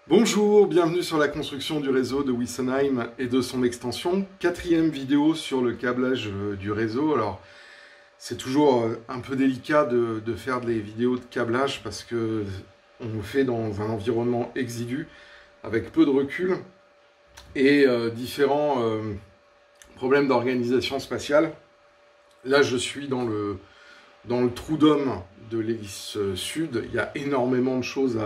Bonjour, bienvenue sur la construction du réseau de Wessenheim et de son extension. Quatrième vidéo sur le câblage du réseau. Alors, c'est toujours un peu délicat de faire des vidéos de câblage parce que on le fait dans un environnement exigu, avec peu de recul et différents problèmes d'organisation spatiale. Là, je suis dans le trou d'homme de l'hélice sud. Il y a énormément de choses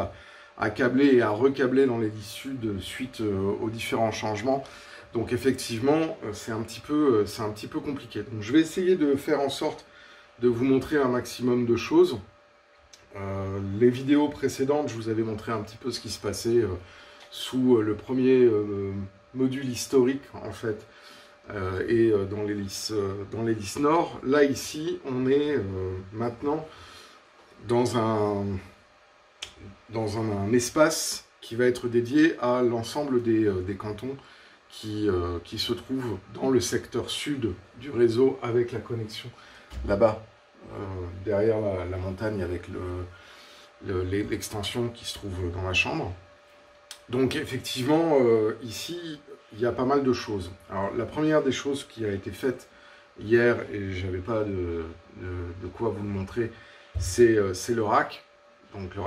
à câbler et à recâbler dans l'hélice sud suite aux différents changements. Donc effectivement, c'est un petit peu compliqué. Donc je vais essayer de faire en sorte de vous montrer un maximum de choses. Les vidéos précédentes, je vous avais montré un petit peu ce qui se passait sous le premier module historique en fait, et dans l'hélice nord. Là ici, on est maintenant dans un espace qui va être dédié à l'ensemble des cantons qui se trouvent dans le secteur sud du réseau, avec la connexion là-bas, derrière la montagne, avec l'extension qui se trouve dans la chambre. Donc effectivement, ici, il y a pas mal de choses. Alors la première des choses qui a été faite hier, et j'avais pas de quoi vous le montrer, c'est le rack. Donc le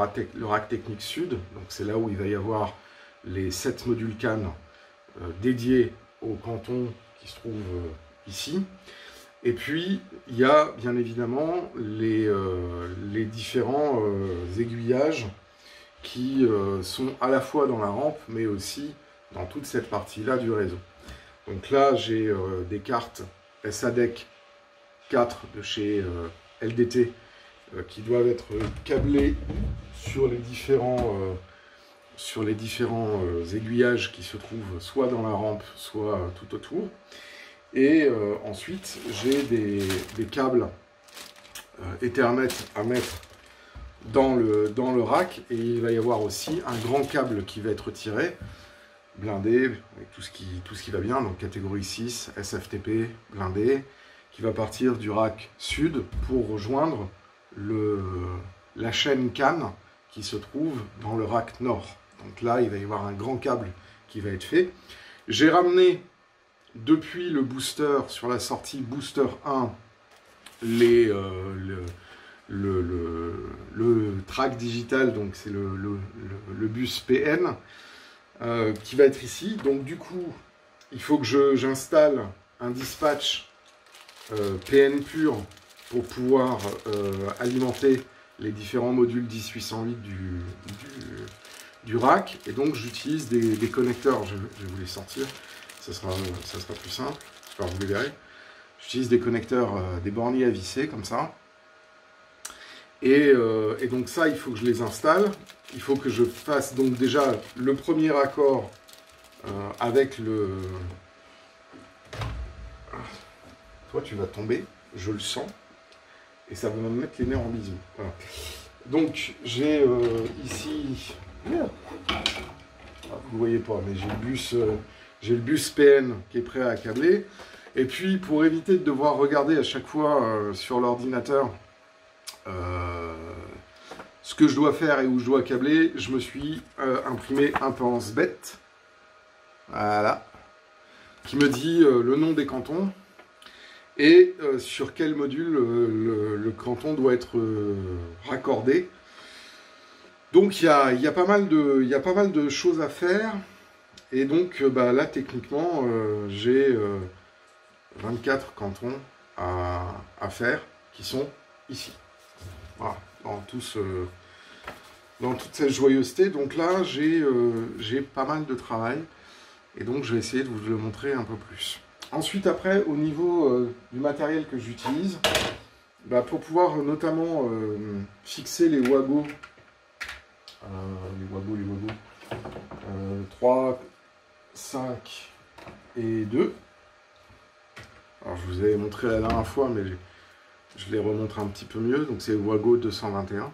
rack technique sud, donc c'est là où il va y avoir les 7 modules CAN dédiés au canton qui se trouve ici. Et puis il y a bien évidemment les différents aiguillages qui sont à la fois dans la rampe, mais aussi dans toute cette partie-là du réseau. Donc là, j'ai des cartes SADEC 4 de chez LDT qui doivent être câblés sur les différents aiguillages qui se trouvent soit dans la rampe, soit tout autour. Et ensuite, j'ai des câbles Ethernet à mettre dans le rack, et il va y avoir aussi un grand câble qui va être tiré, blindé, avec tout ce qui va bien, donc catégorie 6, SFTP, blindé, qui va partir du rack sud pour rejoindre la chaîne CAN qui se trouve dans le rack nord. Donc là, il va y avoir un grand câble qui va être fait. J'ai ramené depuis le booster, sur la sortie booster 1, le track digital, donc c'est le bus PN qui va être ici. Donc du coup, il faut que j'installe un dispatch PN pur pour pouvoir alimenter les différents modules 10808 du rack. Et donc j'utilise des connecteurs, je vais vous les sortir, ça sera plus simple, j'espère que vous les verrez. J'utilise des connecteurs, des borniers à visser, comme ça. Et donc ça, il faut que je les installe. Il faut que je fasse donc déjà le premier raccord avec le... Toi, tu vas tomber, je le sens. Et ça va me mettre les nerfs en bisous. Voilà. Donc, j'ai ici... vous ne voyez pas, mais j'ai le bus PN qui est prêt à câbler. Et puis, pour éviter de devoir regarder à chaque fois sur l'ordinateur ce que je dois faire et où je dois câbler, je me suis imprimé un pense-bête, voilà, qui me dit le nom des cantons et sur quel module le canton doit être raccordé. Donc il y a pas mal de choses à faire, et donc là techniquement j'ai 24 cantons à faire qui sont ici. Voilà, dans toute cette joyeuseté. Donc là j'ai pas mal de travail, et donc je vais essayer de vous le montrer un peu plus. Ensuite, après, au niveau du matériel que j'utilise, pour pouvoir notamment fixer les wagos, 3, 5 et 2. Alors, je vous avais montré la dernière fois, mais je les remontre un petit peu mieux. Donc, c'est le wago 221.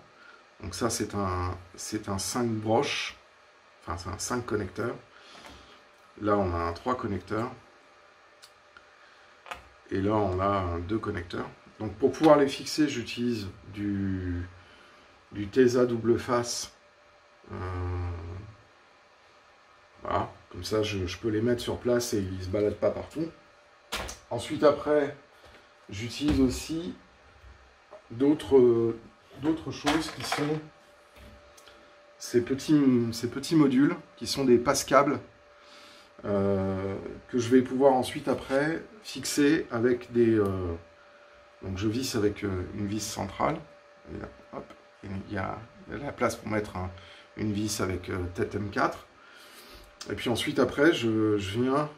Donc, ça, c'est un 5 broches, enfin, c'est un 5 connecteurs. Là, on a un 3 connecteurs. Et là, on a 2 connecteurs. Donc pour pouvoir les fixer, j'utilise du Tesa double face. Voilà, comme ça je peux les mettre sur place et ils ne se baladent pas partout. Ensuite après, j'utilise aussi d'autres choses qui sont ces petits modules qui sont des passe-câbles que je vais pouvoir ensuite après fixer avec des... donc je visse avec une vis centrale. Et là, hop, il y a la place pour mettre une vis avec tête M4. Et puis ensuite après je viens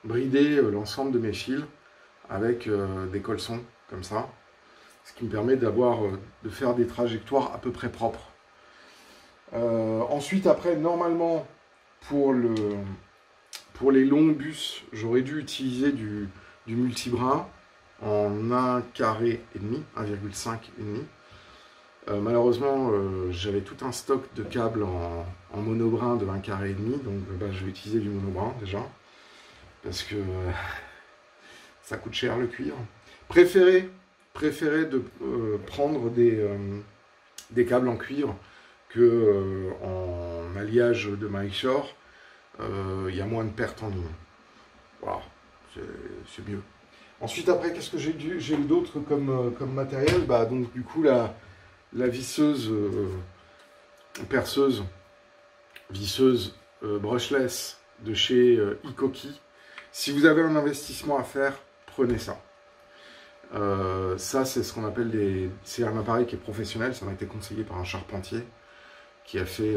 brider l'ensemble de mes fils avec des colsons comme ça. Ce qui me permet de faire des trajectoires à peu près propres. Ensuite, après, normalement, pour les longs bus, j'aurais dû utiliser du multibrin en 1,5 carré, 1,5 et demi. Malheureusement, j'avais tout un stock de câbles en monobrin de 1,5 carré, donc je vais utiliser du monobrin déjà, parce que ça coûte cher le cuivre. Préférez de prendre des câbles en cuivre que en alliage de MyShore. Il y a moins de pertes en ligne. Voilà, c'est mieux. Ensuite après, qu'est-ce que j'ai eu d'autre comme matériel? Donc du coup la visseuse perceuse visseuse brushless de chez Ikoki. Si vous avez un investissement à faire, prenez ça. Ça, c'est ce qu'on appelle c'est un appareil qui est professionnel. Ça m'a été conseillé par un charpentier qui a fait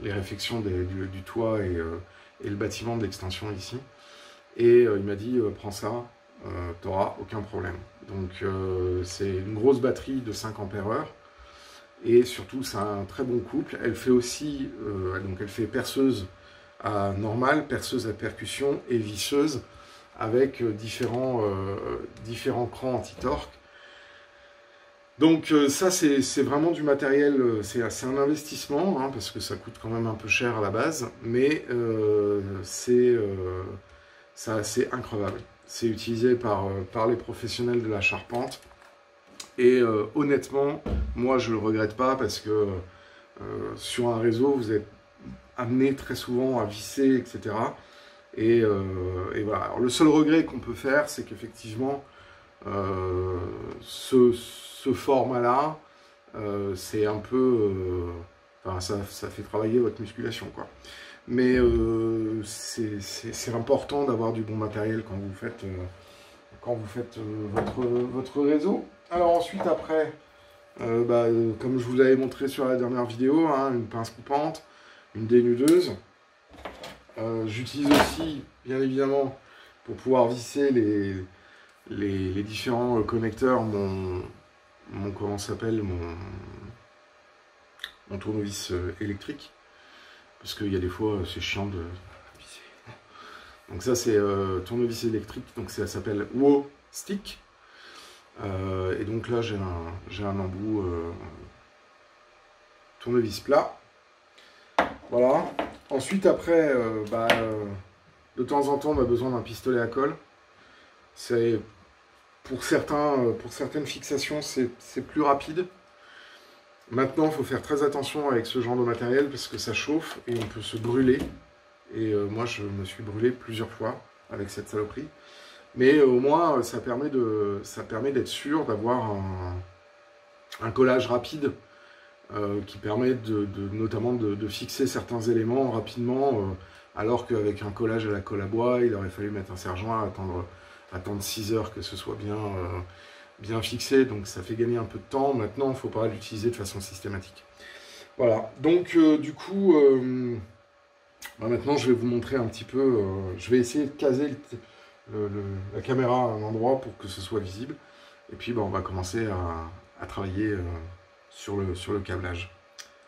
les réfections du toit et le bâtiment de l'extension ici. Et il m'a dit, prends ça, tu n'auras aucun problème. Donc c'est une grosse batterie de 5 ampères-heure. Et surtout, c'est un très bon couple. Elle fait aussi, donc elle fait perceuse à normale, perceuse à percussion et visseuse avec différents crans anti-torque. Donc ça, c'est vraiment du matériel, c'est un investissement, hein, parce que ça coûte quand même un peu cher à la base, mais c'est incroyable. C'est utilisé par les professionnels de la charpente. Et honnêtement, moi je ne le regrette pas parce que sur un réseau, vous êtes amené très souvent à visser, etc. Et voilà. Alors, le seul regret qu'on peut faire, c'est qu'effectivement, ce format-là, c'est un peu... enfin, ça fait travailler votre musculation, quoi. Mais c'est important d'avoir du bon matériel quand vous faites votre réseau. Alors ensuite, après, comme je vous l'avais montré sur la dernière vidéo, hein, une pince coupante, une dénudeuse. J'utilise aussi, bien évidemment, pour pouvoir visser les différents connecteurs, comment s'appelle, mon tournevis électrique. Parce qu'il y a des fois, c'est chiant de visser. Donc ça, c'est tournevis électrique, donc ça s'appelle WO Stick. Et donc là, j'ai un embout tournevis plat. Voilà. Ensuite, après, de temps en temps, on a besoin d'un pistolet à colle. C'est pour certaines fixations, c'est plus rapide. Maintenant, il faut faire très attention avec ce genre de matériel parce que ça chauffe et on peut se brûler. Et moi, je me suis brûlé plusieurs fois avec cette saloperie. Mais au moins, ça permet d'être sûr d'avoir un collage rapide qui permet notamment de fixer certains éléments rapidement, alors qu'avec un collage à la colle à bois, il aurait fallu mettre un serre-joint, attendre 6 heures que ce soit bien fixé, donc ça fait gagner un peu de temps. Maintenant, il ne faut pas l'utiliser de façon systématique. Voilà, donc du coup, maintenant je vais vous montrer un petit peu, je vais essayer de caser la caméra à un endroit pour que ce soit visible. Et puis on va commencer à travailler sur le câblage.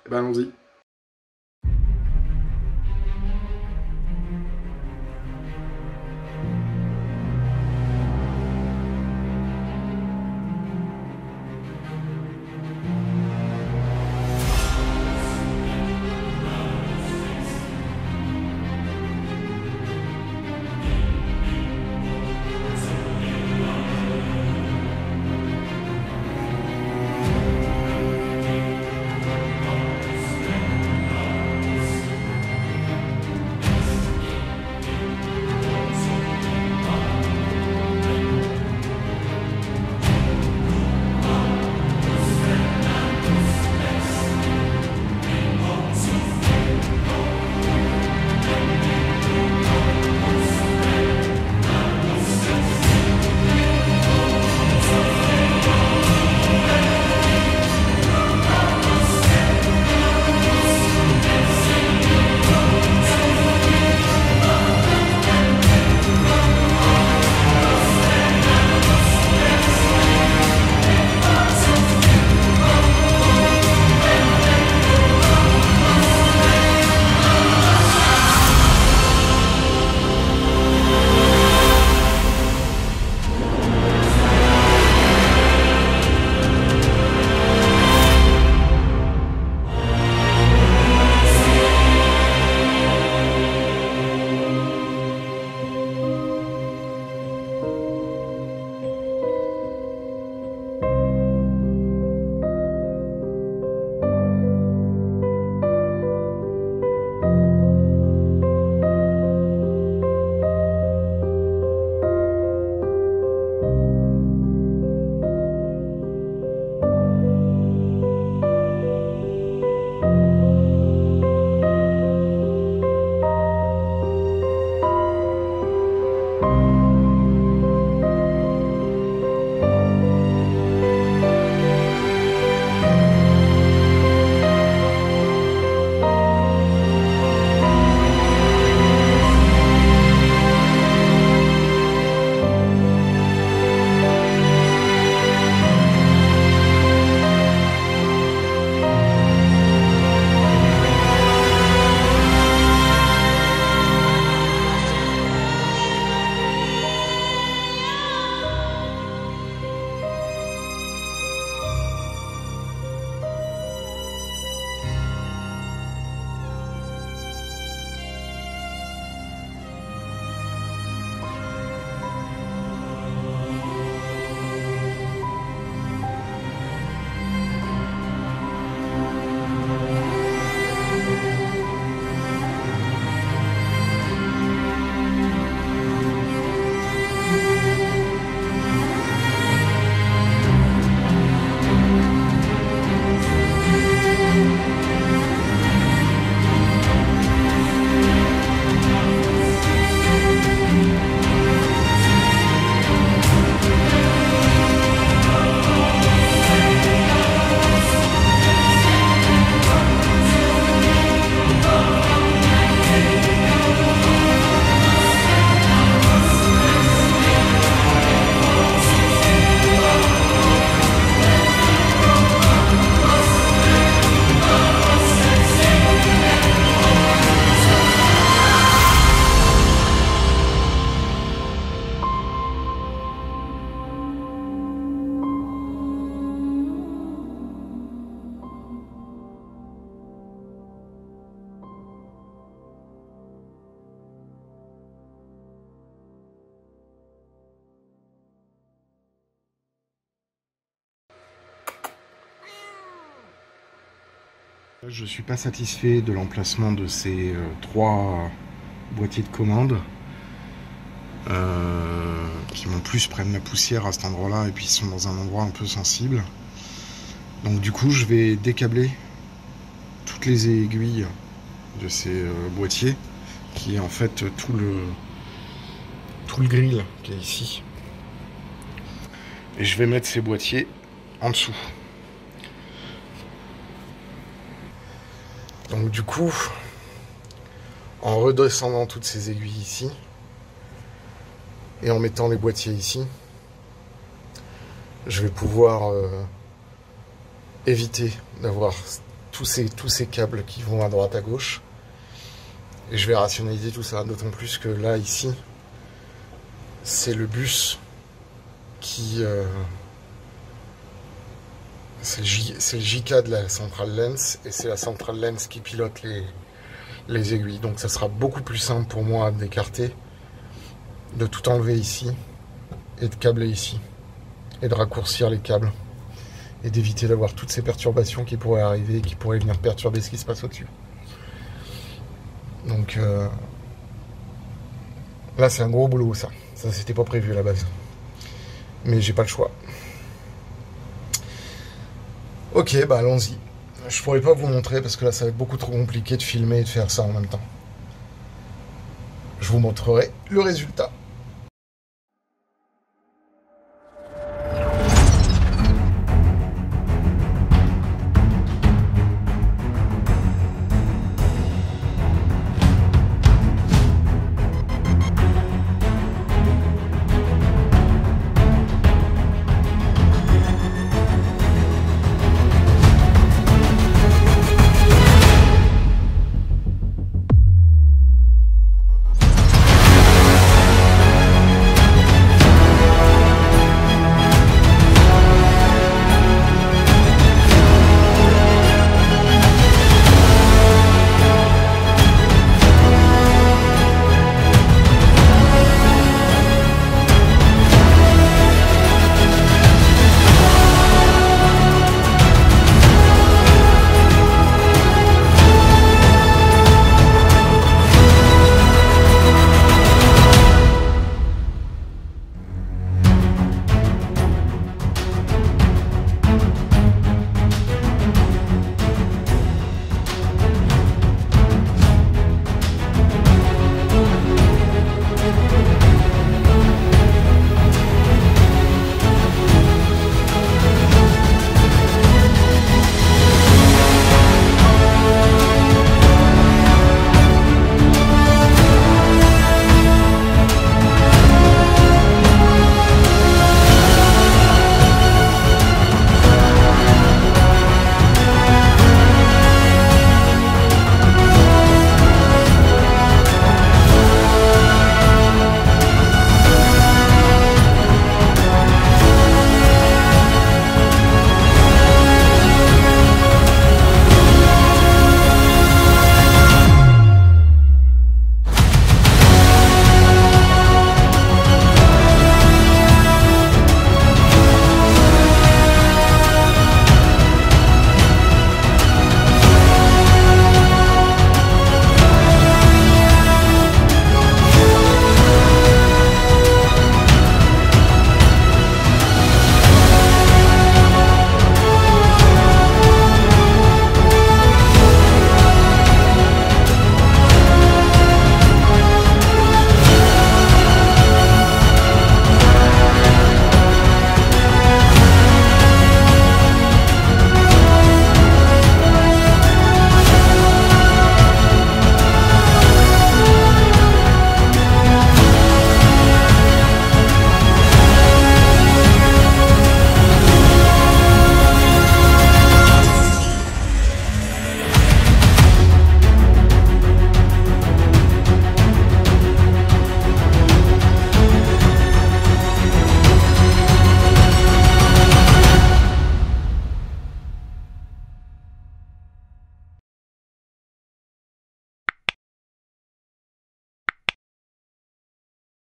Et ben allons-y. Je suis pas satisfait de l'emplacement de ces 3 boîtiers de commande qui en plus prennent la poussière à cet endroit-là et puis ils sont dans un endroit un peu sensible. Donc du coup je vais décabler toutes les aiguilles de ces boîtiers qui est en fait tout le grill qui est ici. Et je vais mettre ces boîtiers en dessous. Donc du coup, en redescendant toutes ces aiguilles ici, et en mettant les boîtiers ici, je vais pouvoir éviter d'avoir tous ces câbles qui vont à droite à gauche. Et je vais rationaliser tout ça, d'autant plus que là, ici, c'est le bus qui... c'est le JK de la centrale lens et c'est la centrale lens qui pilote les aiguilles. Donc ça sera beaucoup plus simple pour moi d'écarter, de tout enlever ici et de câbler ici et de raccourcir les câbles et d'éviter d'avoir toutes ces perturbations qui pourraient arriver et qui pourraient venir perturber ce qui se passe au-dessus. Donc là c'est un gros boulot ça c'était pas prévu à la base. Mais j'ai pas le choix. Ok, bah allons-y. Je pourrais pas vous montrer parce que là ça va être beaucoup trop compliqué de filmer et de faire ça en même temps. Je vous montrerai le résultat.